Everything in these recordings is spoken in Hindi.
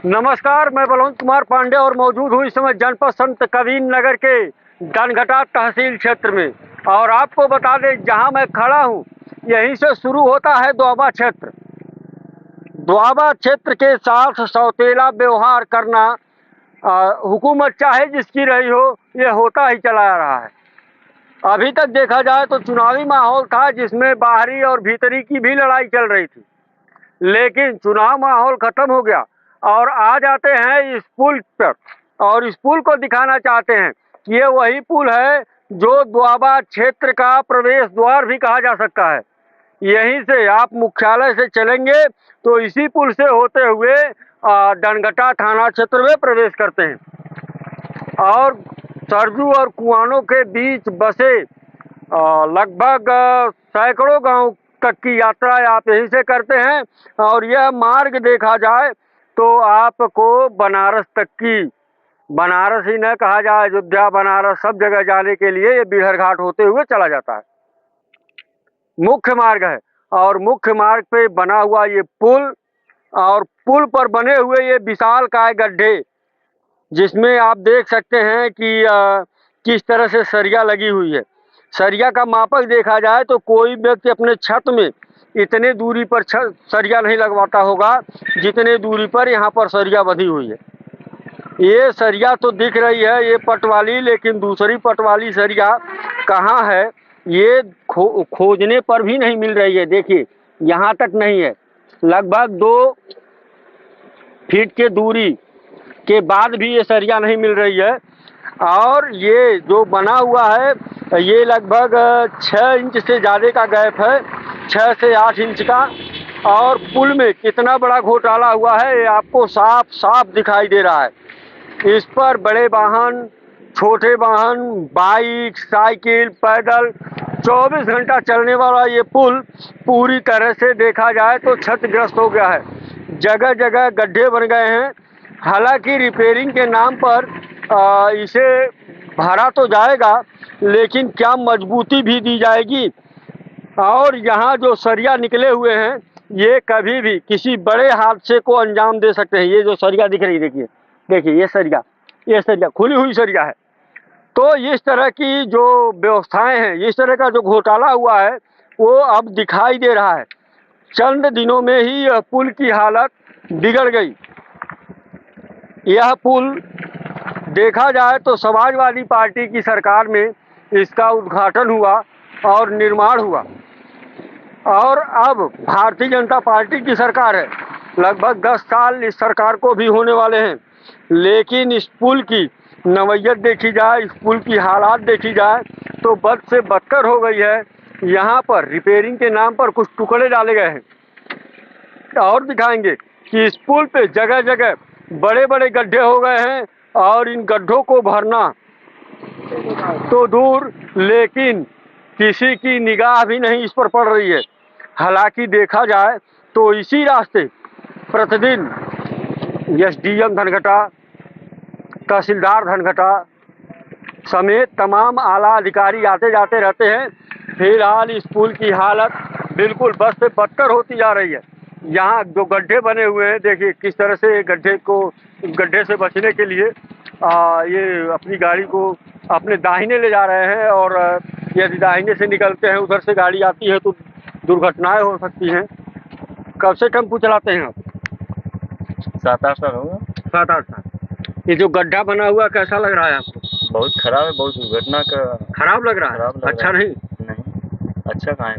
नमस्कार, मैं बलवंत कुमार पांडे और मौजूद हूँ इस समय जनपद संत कबीरनगर के धनघटा तहसील क्षेत्र में। और आपको बता दें, जहाँ मैं खड़ा हूँ यहीं से शुरू होता है दोआबा क्षेत्र। दोआबा क्षेत्र के साथ सौतेला व्यवहार करना हुकूमत चाहे जिसकी रही हो, ये होता ही चला आ रहा है। अभी तक देखा जाए तो चुनावी माहौल था जिसमें बाहरी और भीतरी की भी लड़ाई चल रही थी, लेकिन चुनाव माहौल खत्म हो गया और आ जाते हैं इस पुल पर। और इस पुल को दिखाना चाहते हैं कि ये वही पुल है जो दोआबा क्षेत्र का प्रवेश द्वार भी कहा जा सकता है। यहीं से आप मुख्यालय से चलेंगे तो इसी पुल से होते हुए धनघटा थाना क्षेत्र में प्रवेश करते हैं। और सरजू और कुआनों के बीच बसे लगभग सैकड़ों गांव तक की यात्रा आप यहीं से करते हैं। और यह मार्ग देखा जाए तो आपको बनारस तक की, बनारस ही न कहा जाए, अयोध्या बनारस सब जगह जाने के लिए ये बिहर घाट होते हुए चला जाता है। मुख्य मार्ग है और मुख्य मार्ग पे बना हुआ ये पुल, और पुल पर बने हुए ये विशालकाय गड्ढे, जिसमें आप देख सकते हैं कि किस तरह से सरिया लगी हुई है। सरिया का मापक देखा जाए तो कोई व्यक्ति अपने छत में इतने दूरी पर सरिया नहीं लगवाता होगा जितने दूरी पर यहाँ पर सरिया बंधी हुई है। ये सरिया तो दिख रही है ये पटवाली, लेकिन दूसरी पटवाली सरिया कहाँ है ये खोजने पर भी नहीं मिल रही है। देखिए यहाँ तक नहीं है, लगभग 2 फीट के दूरी के बाद भी ये सरिया नहीं मिल रही है। और ये जो बना हुआ है ये लगभग 6 इंच से ज़्यादा का गैप है, 6 से 8 इंच का। और पुल में कितना बड़ा घोटाला हुआ है ये आपको साफ साफ दिखाई दे रहा है। इस पर बड़े वाहन, छोटे वाहन, बाइक, साइकिल, पैदल 24 घंटा चलने वाला ये पुल पूरी तरह से देखा जाए तो क्षतिग्रस्त हो गया है। जगह जगह गड्ढे बन गए हैं। हालांकि रिपेयरिंग के नाम पर इसे भरा तो जाएगा, लेकिन क्या मजबूती भी दी जाएगी? और यहाँ जो सरिया निकले हुए हैं ये कभी भी किसी बड़े हादसे को अंजाम दे सकते हैं। ये जो सरिया दिख रही, देखिए देखिए ये सरिया खुली हुई सरिया है। तो इस तरह की जो व्यवस्थाएं हैं, इस तरह का जो घोटाला हुआ है वो अब दिखाई दे रहा है। चंद दिनों में ही यह पुल की हालत बिगड़ गई। यह पुल देखा जाए तो समाजवादी पार्टी की सरकार में इसका उद्घाटन हुआ और निर्माण हुआ, और अब भारतीय जनता पार्टी की सरकार है। लगभग 10 साल इस सरकार को भी होने वाले हैं, लेकिन इस पुल की नवैयत देखी जाए, इस पुल की हालात देखी जाए तो बद से बदतर हो गई है। यहाँ पर रिपेयरिंग के नाम पर कुछ टुकड़े डाले गए हैं। और दिखाएंगे कि इस पुल पे जगह जगह बड़े बड़े गड्ढे हो गए हैं, और इन गड्ढों को भरना तो दूर, लेकिन किसी की निगाह भी नहीं इस पर पड़ रही है। हालांकि देखा जाए तो इसी रास्ते प्रतिदिन एसडीएम धनघटा, तहसीलदार धनघटा समेत तमाम आला अधिकारी आते जाते रहते हैं। फिलहाल इस पुल की हालत बिल्कुल बद से बदतर होती जा रही है। यहाँ जो गड्ढे बने हुए हैं, देखिए किस तरह से गड्ढे से बचने के लिए ये अपनी गाड़ी को अपने दाहिने ले जा रहे हैं। और यदि दाहिने से निकलते हैं, उधर से गाड़ी आती है तो दुर्घटनाएं हो सकती हैं। कब से टेम्पू चलाते हैं आप? 7-8 साल होगा। 7-8 साल। ये जो गड्ढा बना हुआ कैसा लग रहा है आपको? बहुत खराब है, बहुत दुर्घटना का खराब लग रहा है। अच्छा नहीं अच्छा कहाँ है?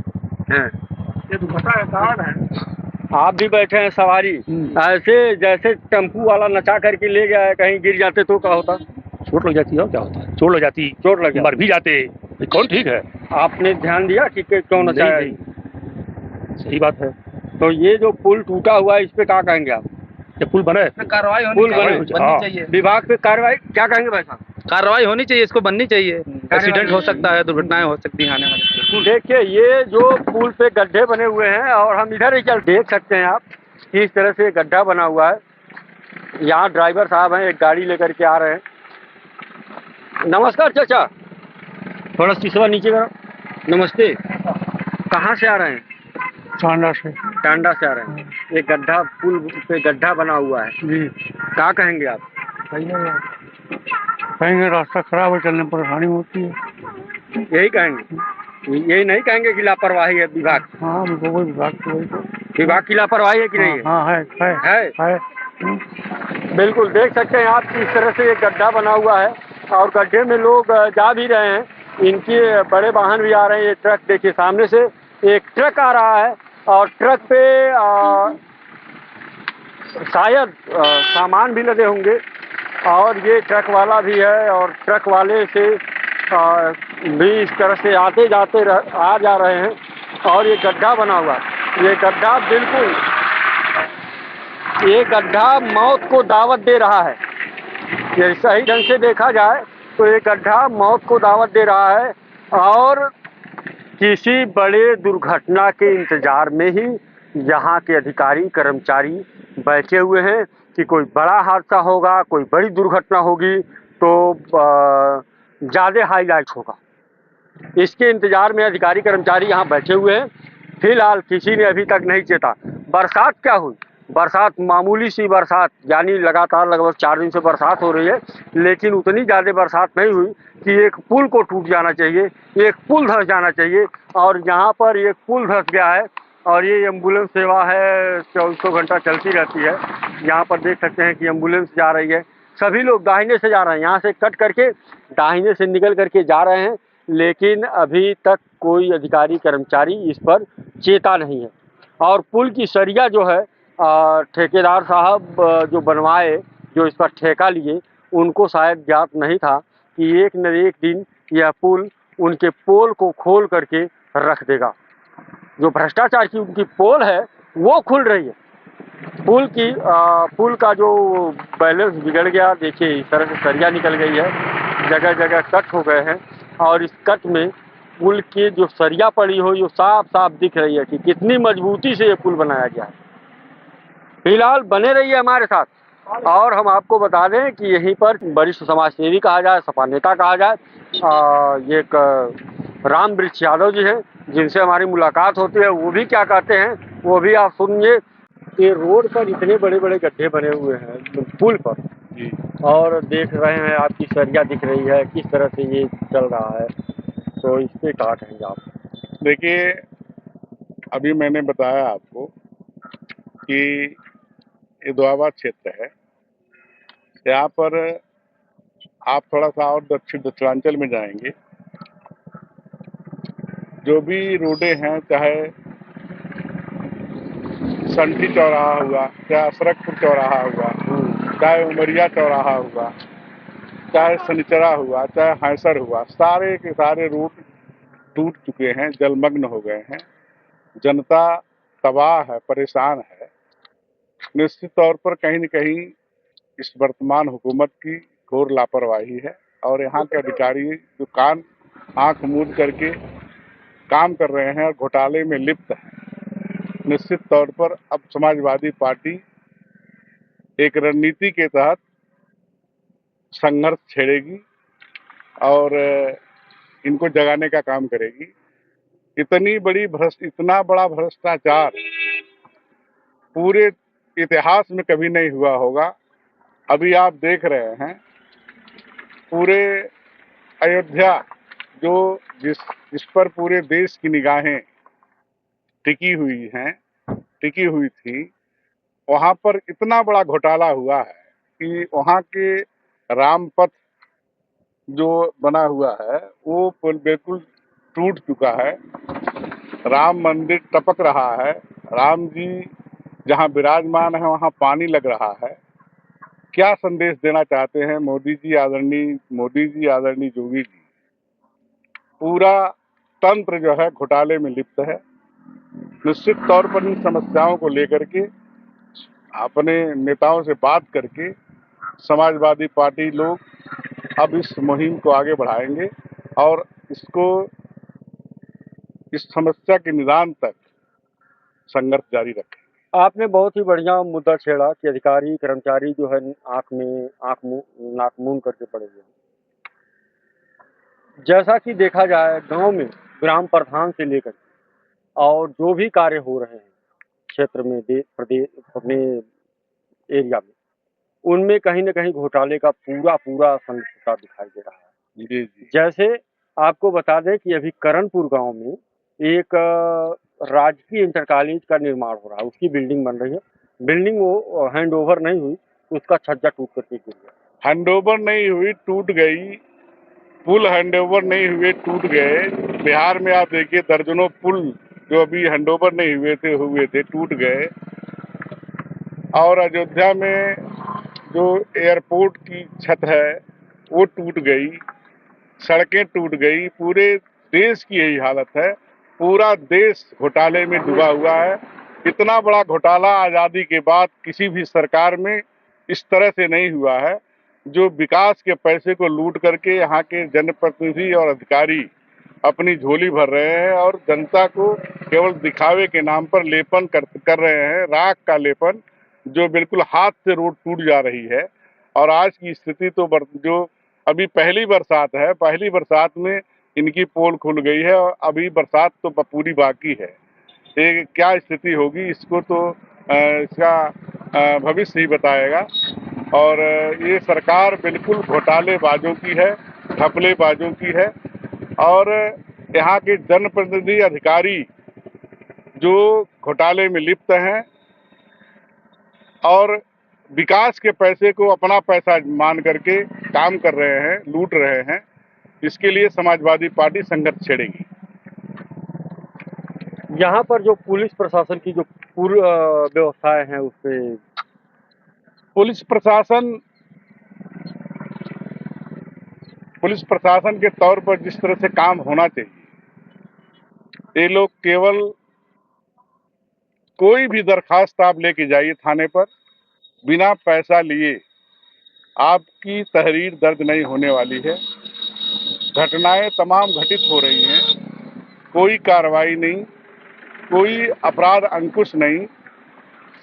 ये दुर्घटना का कारण है। आप भी बैठे हैं सवारी, ऐसे जैसे टेम्पू वाला नचा करके ले गया है, कहीं गिर जाते तो क्या होता? चोट लग जाती है। और क्या होता है? चोट लग जाती, चोट लग मर भी जाते। कौन ठीक है? आपने ध्यान दिया कि क्यों नचाया? सही बात है। तो ये जो पुल टूटा हुआ है इस पे क्या कहेंगे आप? ये पुल बने, कार्रवाई होनी चाहिए। विभाग पे कार्रवाई क्या कहेंगे भाई साहब? कार्रवाई होनी चाहिए, इसको बननी चाहिए। एक्सीडेंट हो सकता है, दुर्घटनाएं हो सकती हैं आने वाले। देखिए ये जो पुल पे गड्ढे बने हुए हैं, और हम इधर ही चल देख सकते हैं आप किस तरह से गड्ढा बना हुआ है। यहाँ ड्राइवर साहब हैं, एक गाड़ी लेकर के आ रहे हैं। नमस्कार चाचा, थोड़ा शीशा नीचे करो। नमस्ते, कहाँ से आ रहे हैं? टांडा से। टांडा से आ रहे हैं। ये गड्ढा, पुल पे गड्ढा बना हुआ है जी क्या कहेंगे आप? सही है यार। कहेंगे रास्ता खराब है, चलने में परेशानी होती है। यही कहेंगे, यही नहीं कहेंगे कि लापरवाही है विभाग? हाँ वो विभाग तो वही तो। विभाग की लापरवाही है कि नहीं है? हाँ है। बिल्कुल देख सकते हैं आप किस तरह से ये गड्ढा बना हुआ है और गड्ढे में लोग जा भी रहे हैं। इनके बड़े वाहन भी आ रहे हैं। ये ट्रक देखिए, सामने से एक ट्रक आ रहा है और ट्रक पे शायद सामान भी लदे होंगे और ये ट्रक वाला भी है और ट्रक वाले से भी इस तरह से आते जाते आ जा रहे हैं और ये गड्ढा बना हुआ है। ये गड्ढा बिल्कुल, ये गड्ढा मौत को दावत दे रहा है। ये सही ढंग से देखा जाए तो ये गड्ढा मौत को दावत दे रहा है और किसी बड़े दुर्घटना के इंतजार में ही यहाँ के अधिकारी कर्मचारी बैठे हुए हैं कि कोई बड़ा हादसा होगा, कोई बड़ी दुर्घटना होगी तो ज़्यादा हाईलाइट होगा। इसके इंतजार में अधिकारी कर्मचारी यहाँ बैठे हुए हैं। फिलहाल किसी ने अभी तक नहीं चेता। बरसात क्या हुई? बरसात मामूली सी बरसात, यानी लगातार लगभग 4 दिन से बरसात हो रही है, लेकिन उतनी ज़्यादा बरसात नहीं हुई कि एक पुल को टूट जाना चाहिए, एक पुल धंस जाना चाहिए। और यहाँ पर एक पुल धंस गया है और ये एम्बुलेंस सेवा है, 24 घंटा चलती रहती है। यहाँ पर देख सकते हैं कि एम्बुलेंस जा रही है। सभी लोग दाहिने से जा रहे हैं, यहाँ से कट करके दाहिने से निकल करके जा रहे हैं, लेकिन अभी तक कोई अधिकारी कर्मचारी इस पर चेता नहीं है। और पुल की सरिया जो है ठेकेदार साहब जो बनवाए, जो इस पर ठेका लिए, उनको शायद ज्ञात नहीं था कि एक न एक दिन यह पुल उनके पोल को खोल करके रख देगा। जो भ्रष्टाचार की उनकी पोल है वो खुल रही है। पुल का जो बैलेंस बिगड़ गया, देखिए इस तरह से सरिया निकल गई है, जगह जगह कट हो गए हैं और इस कट में पुल की जो सरिया पड़ी हो ये साफ साफ दिख रही है कि कितनी मजबूती से ये पुल बनाया गया है। फिलहाल बने रहिए हमारे साथ और हम आपको बता दें कि यहीं पर वरिष्ठ समाज सेवी कहा जाए, सपा नेता कहा जाए, ये एक राम वृक्ष यादव जी हैं जिनसे हमारी मुलाकात होती है। वो भी क्या कहते हैं वो भी आप सुनिए। ये रोड पर इतने बड़े बड़े गड्ढे बने हुए हैं पुल पर जी। और देख रहे हैं आपकी सरिया दिख रही है, किस तरह से ये चल रहा है, तो इस पे क्या कहेंगे आप? देखिए, अभी मैंने बताया आपको कि ये दुआबा क्षेत्र है। यहाँ पर आप थोड़ा सा और दक्षिणांचल में जाएंगे, जो भी रोडें हैं, चाहे संठी चौराहा हुआ, चाहे असरकपुर चौराहा हुआ, चाहे उमरिया चौराहा हुआ, चाहे सनिचरा हुआ, चाहे हैसर हुआ, सारे के सारे रूट टूट चुके हैं, जलमग्न हो गए हैं। जनता तबाह है, परेशान है। निश्चित तौर पर कहीं न कहीं इस वर्तमान हुकूमत की घोर लापरवाही है और यहाँ के अधिकारी जो कान आंख मूंद करके काम कर रहे हैं और घोटाले में लिप्त हैं। निश्चित तौर पर अब समाजवादी पार्टी एक रणनीति के तहत संघर्ष छेड़ेगी और इनको जगाने का काम करेगी। इतना बड़ा भ्रष्टाचार पूरे इतिहास में कभी नहीं हुआ होगा। अभी आप देख रहे हैं पूरे अयोध्या जिस पर पूरे देश की निगाहें टिकी हुई थी, वहां पर इतना बड़ा घोटाला हुआ है कि वहां के रामपथ जो बना हुआ है वो पुल बिल्कुल टूट चुका है। राम मंदिर टपक रहा है, राम जी जहां विराजमान है वहां पानी लग रहा है। क्या संदेश देना चाहते हैं मोदी जी, आदरणीय योगी जी? पूरा तंत्र जो है घोटाले में लिप्त है। निश्चित तौर पर इन समस्याओं को लेकर के अपने नेताओं से बात करके समाजवादी पार्टी लोग अब इस मुहिम को आगे बढ़ाएंगे और इस समस्या के निदान तक संघर्ष जारी रखेंगे। आपने बहुत ही बढ़िया मुद्दा छेड़ा कि अधिकारी कर्मचारी जो है नाक मूंद करके पड़े हुए हैं। जैसा कि देखा जाए गांव में ग्राम प्रधान से लेकर और जो भी कार्य हो रहे हैं क्षेत्र में प्रदेश अपने एरिया में, उनमें कहीं न कहीं घोटाले का पूरा संलिप्तता दिखाई दे रहा है। जी जी। जैसे आपको बता दें कि अभी करणपुर गांव में एक राजकीय इंटर कॉलेज का निर्माण हो रहा है, उसकी बिल्डिंग बन रही है। बिल्डिंग वो हैंडओवर नहीं हुई, उसका छज्जा टूट करके गिर गया। हैंडओवर नहीं हुई, टूट गई। पुल हैंडओवर नहीं हुए, टूट गए। बिहार में आप देखिए दर्जनों पुल जो अभी हैंडओवर नहीं हुए थे टूट गए। और अयोध्या में जो एयरपोर्ट की छत है वो टूट गई, सड़कें टूट गई। पूरे देश की यही हालत है। पूरा देश घोटाले में डूबा हुआ है। इतना बड़ा घोटाला आज़ादी के बाद किसी भी सरकार में इस तरह से नहीं हुआ है। जो विकास के पैसे को लूट करके यहाँ के जनप्रतिनिधि और अधिकारी अपनी झोली भर रहे हैं और जनता को केवल दिखावे के नाम पर लेपन कर रहे हैं, राख का लेपन, जो बिल्कुल हाथ से रोड टूट जा रही है। और आज की स्थिति तो जो अभी पहली बरसात है, पहली बरसात में इनकी पोल खुल गई है और अभी बरसात तो पूरी बाकी है। ये क्या स्थिति होगी इसको तो इसका भविष्य ही बताएगा। और ये सरकार बिल्कुल घोटालेबाजों की है, घपलेबाजों की है। और यहाँ के जनप्रतिनिधि अधिकारी जो घोटाले में लिप्त हैं और विकास के पैसे को अपना पैसा मान करके काम कर रहे हैं, लूट रहे हैं, इसके लिए समाजवादी पार्टी संघर्ष छेड़ेगी। यहाँ पर जो पुलिस प्रशासन की जो पूर्व व्यवस्थाएं हैं उसपे पुलिस प्रशासन के तौर पर जिस तरह से काम होना चाहिए, ये लोग केवल कोई भी दरखास्त आप लेके जाइए थाने पर, बिना पैसा लिए आपकी तहरीर दर्ज नहीं होने वाली है। घटनाएं तमाम घटित हो रही हैं, कोई कार्रवाई नहीं, कोई अपराध अंकुश नहीं।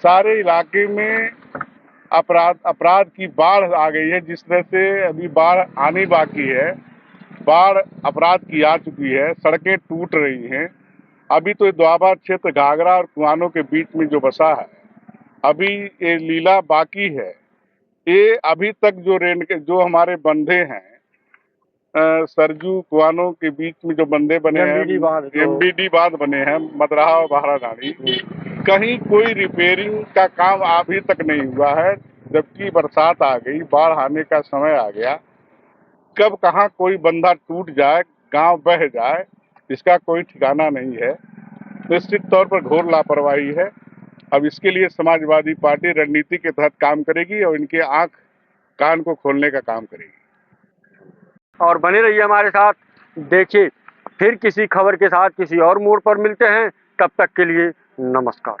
सारे इलाके में अपराध की बाढ़ आ गई है। जिस तरह से अभी बाढ़ आनी बाकी है, बाढ़ अपराध की आ चुकी है, सड़कें टूट रही हैं। अभी तो दोआबा क्षेत्र घाघरा और कुआनों के बीच में जो बसा है, अभी ये लीला बाकी है। ये अभी तक जो हमारे बंधे हैं, सरजू कुआनों के बीच में जो बंधे बने हैं, एमबीडी बांध बने हैं, मदरहा और बहराडांडी, कहीं कोई रिपेयरिंग का काम अभी तक नहीं हुआ है। जबकि बरसात आ गई, बाढ़ आने का समय आ गया, कब कहाँ कोई बंधा टूट जाए, गांव बह जाए, इसका कोई ठिकाना नहीं है। निश्चित तौर पर घोर लापरवाही है। अब इसके लिए समाजवादी पार्टी रणनीति के तहत काम करेगी और इनके आंख कान को खोलने का काम करेगी। और बने रहिए हमारे साथ। देखिए फिर किसी खबर के साथ किसी और मोड़ पर मिलते हैं। तब तक के लिए नमस्कार।